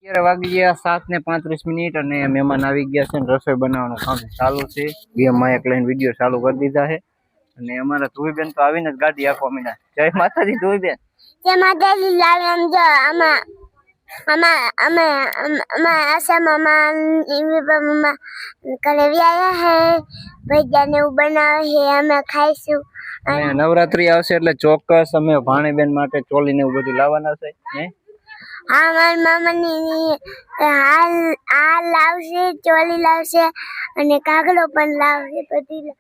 અત્યારે વાગી ગયા 7:35 અને મહેમાન આવી ગયા છે ને રસોઈ બનાવવાનું કામ ચાલુ છે. ગેમમાં એક લઈને વિડીયો ચાલુ કરી દીધા છે અને અમારા ધુઈબેન તો આવીને જ ગાડી આપવા માંડ્યા. જય માતાજી ધુઈબેન. જય માતાજી. લાલમ જો આમાં આસામાં કરે વ્યાયા હે ભજીયાને એવું બનાવે છે અમે ખાઈશું. અને નવરાત્રી આવશે એટલે ચોક્કસ અમે ભાણીબેન માટે ચોલી ને એવું બધું લાવવાના છે. હા, મારી મામાની હાલ લાવશે, ચોલી લાવશે અને કાગડો પણ લાવશે બધી.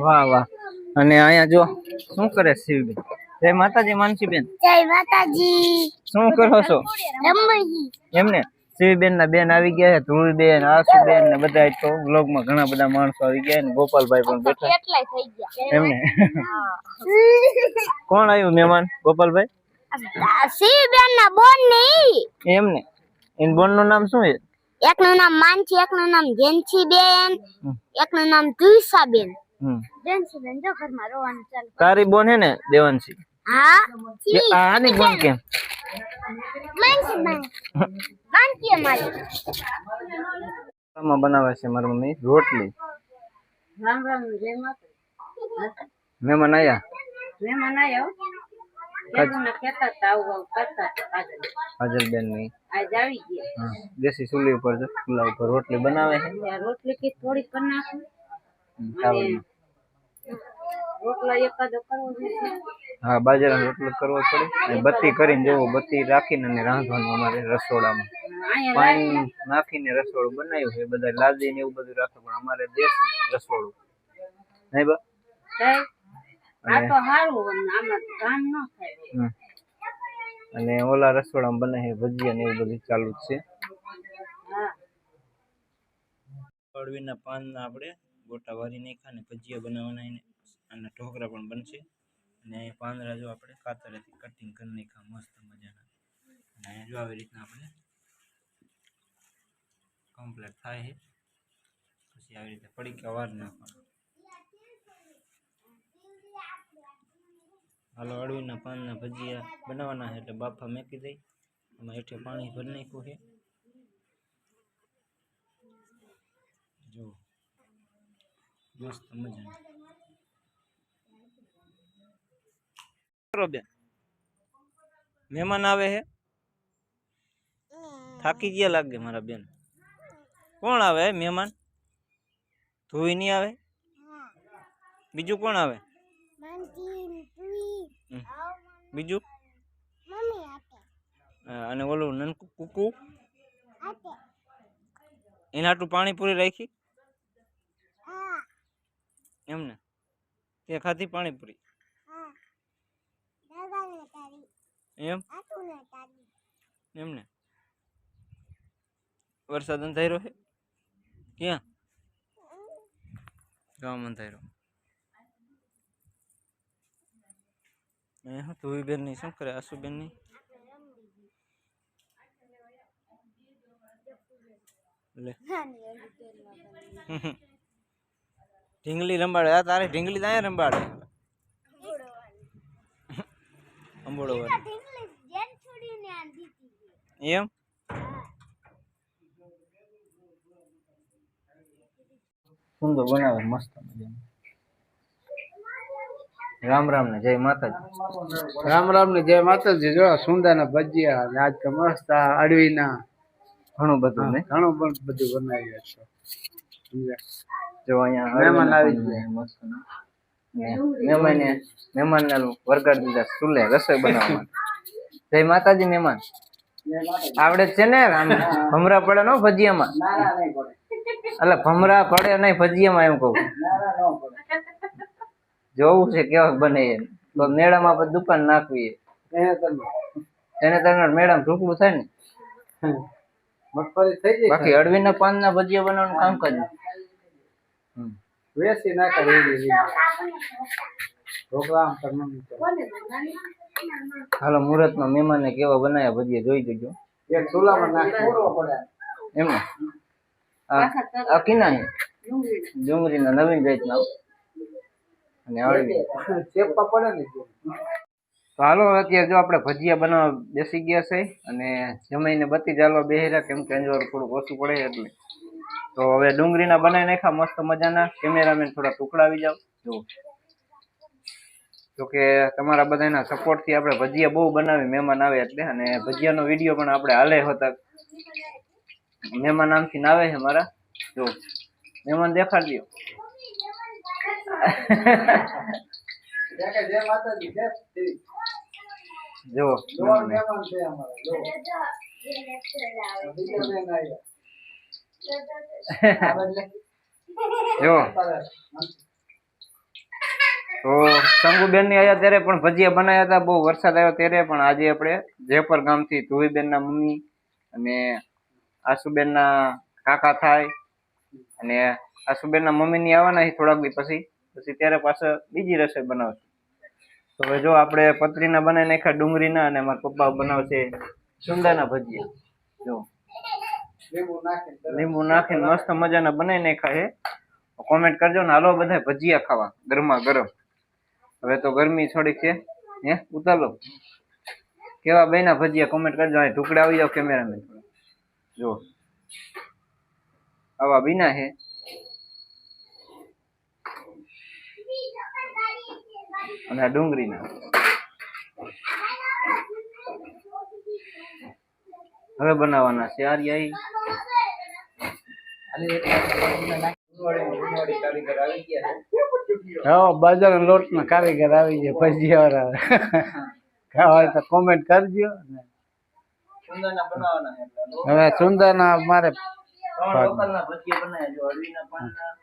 વાહ વાહ. અને અહીંયા જો શું કરે શિવબેન? જય માતાજી માનસીબેન. જય માતાજી. શું કરો છો? રમણી. એમને શિવબેન ના બેન આવી ગયા છે, ધ્રુવીબેન, આશુબેન ને બધા. તો વ્લોગમાં ઘણા બધા માણસો આવી ગયા ને ગોપાલભાઈ પણ બેઠા. કેટલાય થઈ ગયા એમને કોણ આવ્યું મહેમાન? ગોપાલભાઈ શિવબેન ના બોન ની. એમને એન બોન નું નામ શું છે? એકનું નામ માનસી, એકનું નામ જેન્સી બેન, એકનું નામ તુષા બેન. જેન્સી બેન જો ઘરમાં રોવાનું ચાલુ. તારી બોન હે ને દેવાંશી? હા. આની બોન કેમ? માનસી બેન. માનસી અમારી. આમાં બનાવે છે મારી મમ્મી રોટલી. રામ રામ. જય માતા. મહેમાન આયા? મહેમાન આયો. કેવું કેતા તા આવું કરતા હાજરબેન ની આજ આવી ગયા. દેશી ચૂલી ઉપર ચૂલા ઉપર રોટલી બનાવે છે. રોટલી કે થોડી કરી નાખું. રોટલો એકાદો કરવો જોઈએ. હા, બાજરાનો રોટલો કરવો પડે. બત્તી કરીને જેવો બત્તી રાખીને અને રાંધવાનું અમારે રસોડામાં. પાણી નાખીને રસોડું બનાવ્યું છે. બધા લાદી ને એવું બધું રાખે પણ અમારે દેશી રસોડું નહીં બા. આ તો હારું આમાં કામ ન થાય. અને ઓલા રસોડામાં બને છે ભજીયા ને એવું બધું ચાલુ જ છે. અળવીના પાનના આપણે ગોટા વારી નાખ્યા ને ભજીયા બનાવવાના અને ઢોકળા પણ બનશે. અને પાંદડા જો આપણે કાતરેથી કટિંગ કરી નાખ્યા મસ્ત મજાના. અને જો આવી રીતના આપણે કમ્પ્લીટ થાય છે. પછી આવી રીતે પડીકા વાર નાખવાના. હાલો, અળવીના પાનના ભજીયા બનાવવાના છે એટલે બાફા મેકી દઈ. એમાં હેઠે પાણી ભરી નાખ્યું છે. જો મસ્ત મજાનું. બેન મહેમાન આવે છે, થાકી ગયા લાગે મારા બેન. કોણ આવે મહેમાન? ધોઈ નહીં આવે? બીજું કોણ આવે? બીજું અને ઓલું નનકું કુકુ એના હાટું પાણીપુરી રાખી એમને? તે ખાધી પાણીપુરી? એમ એમને વરસાદ અંધારો છે ક્યાં? ગામ અંધારો. ધુઈબેન ની શું કરે? આશુબેન ની ઢીંગલી રંબાડે. આ તારે ઢીંગલી ત્યાં રંબાડે. અંબોડો એમ સુંદર બનાવે મસ્ત મજાનું. રામ રામ ને જય માતાજી. રામ રામ ને જય માતાજી. જો સુંદર ના ભજીયા આજ તો મસ્ત અડવીના ઘણું બધું ને ઘણું બધું બનાવ્યું છે. જો અહીંયા મહેમાન આવી ગયા. મસ્ત મહેમાન ને વરગાડી દીધા ચૂલે રસોઈ બનાવવા. જય માતાજી. મહેમાન આવડે છે ને? ભમરા પડે નો ભજીયામાં? એટલે ભમરા પડે નહીં ભજીયામાં એમ કહું. જોવું છે કેવા બને એ. તો મેળામાં આપણે દુકાન નાખવી એને તને મેળામાં ઢોકળું થાય ને. બાકી અળવીના પાનના ભજીયા બનાવવાનું કામ કર્યું. વેસી નાખે હાલો, મુહૂર્તમાં મહેમાનને કેવા બનાવ્યા ભજીયા જોઈ જજો. એક ચૂલામાં નાખે એમને આ કિના છે ડુંગળીના નવીન જાતના અને અળવી ચેપા પડે ને. તો તો હાલો અત્યારે જો આપણે ભજીયા બનાવવા બેસી ગયા છે અને જમીને બત્તી ચાલવા બેહ્યા કેમ કે અંજવાળું થોડુંક ઓછું પડે એટલે. તો હવે ડુંગળીના બનાવી નાખ્યા મસ્ત મજાના. કેમેરામેન થોડા ટુકડા આવી જાવ જો. તો કે તમારા બધાના સપોર્ટથી આપણે ભજીયા બહુ બનાવી મહેમાન આવે એટલે, અને ભજીયાનો વિડીયો પણ આપણે હાલે હતા. મહેમાન આમથી આવે છે મારા જો. મહેમાન દેખાડજો. જો જો તો શંભુબેન ની આયા ત્યારે પણ ભજીયા બનાવ્યા હતા. બહુ વરસાદ આવ્યો ત્યારે પણ આજે આપણે જેપર ગામથી ધુવીબેન ના મમ્મી અને આશુબેન ના કાકા થાય અને આશુબેન ના મમ્મી ની આવવાના થોડાક દી પછી ત્યારે પાછા બીજી રસોઈ બનાવશે. તો હવે જો આપણે પતરીના બનાવી નાખ્યા ડુંગળીના, અને મારા પપ્પા બનાવશે સુંદાના ભજીયા. જો લીંબુ નાખીને મસ્ત મજાના બનાવી નાખ્યા છે. કોમેન્ટ કરજો ને હાલો બધા ભજીયા ખાવા ગરમા ગરમ. હવે તો ગરમી થોડીક છે હે ઉતારો કેવા બેના ભજીયા કોમેન્ટ કરજો. અહીં ટુકડા આવી જાવ કેમેરામેન. જો આવા બીના છે. અને આ ડુંગળીના હવે બનાવવાના છે. હા બાજરાના લોટના કારીગર આવી ગયા ભજીયા વાળા. ખાવા તો કોમેન્ટ કરજો. હવે સુંદરના મારે લોકલના ભજીયા બનાવ્યા જો. અળવીના પાનના,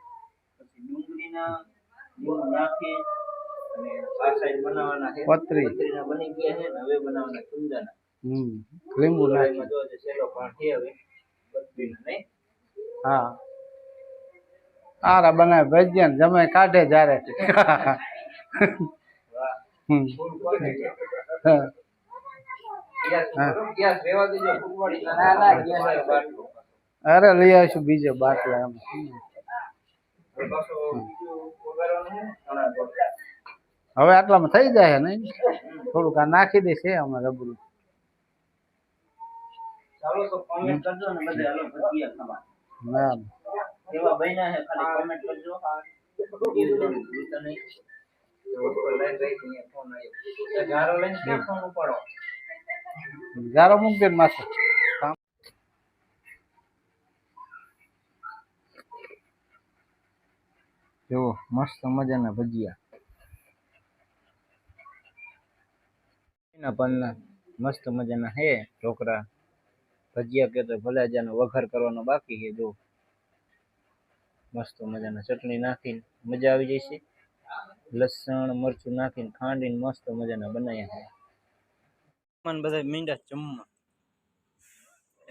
પછી ડુંગળીના લીંબુ નાખી અને આ સાઈડ બનાવવાના છે પતરીના બની ગયા છે ને હવે બનાવવાના સુંદાના. લીંબુ નાખી જો સેલો પણ છે હવે પતરીના નહીં. હા આરા બનાવે ભજીયા ને જમે કાઢે જારે. અરે લઈ આવીશું બીજો બાટલા. હવે આટલામાં થઈ જાય ને થોડુંક આ નાખી દેશે અમે રબડું. ચાલો તો કોમેન્ટ કરજો ને બધે હાલો ભજીયા ખાવા. ના કેવા બન્યા છે ખાલી કોમેન્ટ કરજો. ભૂલતા નહીં. ફોન આવ્યો ગારો લઈને ક્યાં ફોન ઉપાડો. ગારો મૂક દે માથે. જો મસ્ત મજાના ભજીયા એના પન્ના મસ્ત મજાના હે ઢોકરા ભજીયા કે તો ભલાજાનો વઘાર કરવાનો બાકી છે. જો મસ્ત મજાના ચટણી નાખીને મજા આવી જશે. લસણ મરચું નાખીને ખાંડીને મસ્ત મજાના બનાવ્યા છે. મહેમાન બધા મીંડા જમવા.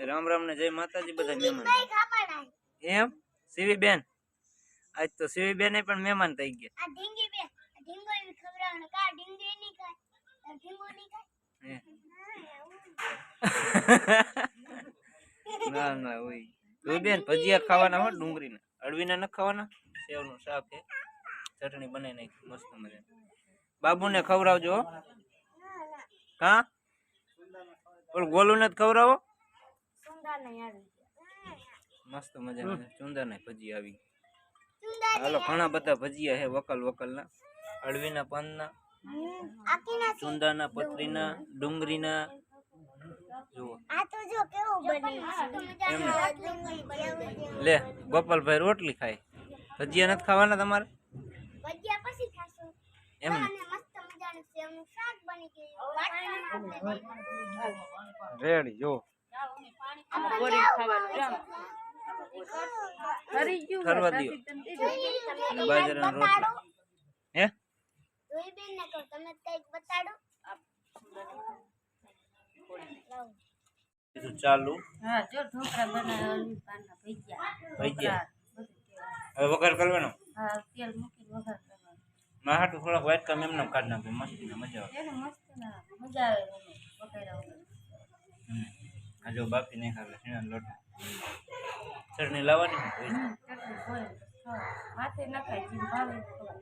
રામ રામ ને જય માતાજી બધા મહેમાન. એમ સીવી બેન આજ તો સીવી બેન પણ મહેમાન થઈ ગયા. આ ઢીંગી બેન ઢીંગો એવી ખવરાવનો કા ઢીંગી ની ખાય ઢીંગો ની ખાય. ના ના ઓય તું બેન ભજીયા ખાવાના હો ડુંગળીના અળવીના ન ખાવાના. સેવનું શાક છે ચટણી બનાવી નાખી મસ્ત મજા. બાબુને ખવડાવજો કા ઓલું ગોલું ને ખવડાવો. મસ્ત મજાના ચુંદાના ભજીયા આવી. હાલો ઘણા બધા ભજીયા છે વકલ વકલના. અળવીના પાનના, ચુંદાના, પતરીના, ડુંગળીના. જુઓ લે ગોપાલભાઈ રોટલી ખાય. ભજીયા નથી ખાવાના તમારે? એમ રેડી જો કરવા દો અને બાજરાનો રોટલો હે ચાલુ. હા જો ઢોકળા બનાવવાનું પાનના ભજીયા હવે વઘાર કરવાનો. હા તેલ મૂકીને વઘાર કરવાનો. માં હાટું થોડાક વાટકા એમને કાઢ નાખે મસ્તી મજા આવે. એને મસ્ત ના મજા આવે વઘારા વગર. આ જો બાફી નહીં ખાવે સીણા લોટ ચટણી લાવવાની ચટણી હોય માથે નખાય જીમ ભાવે ખવાય.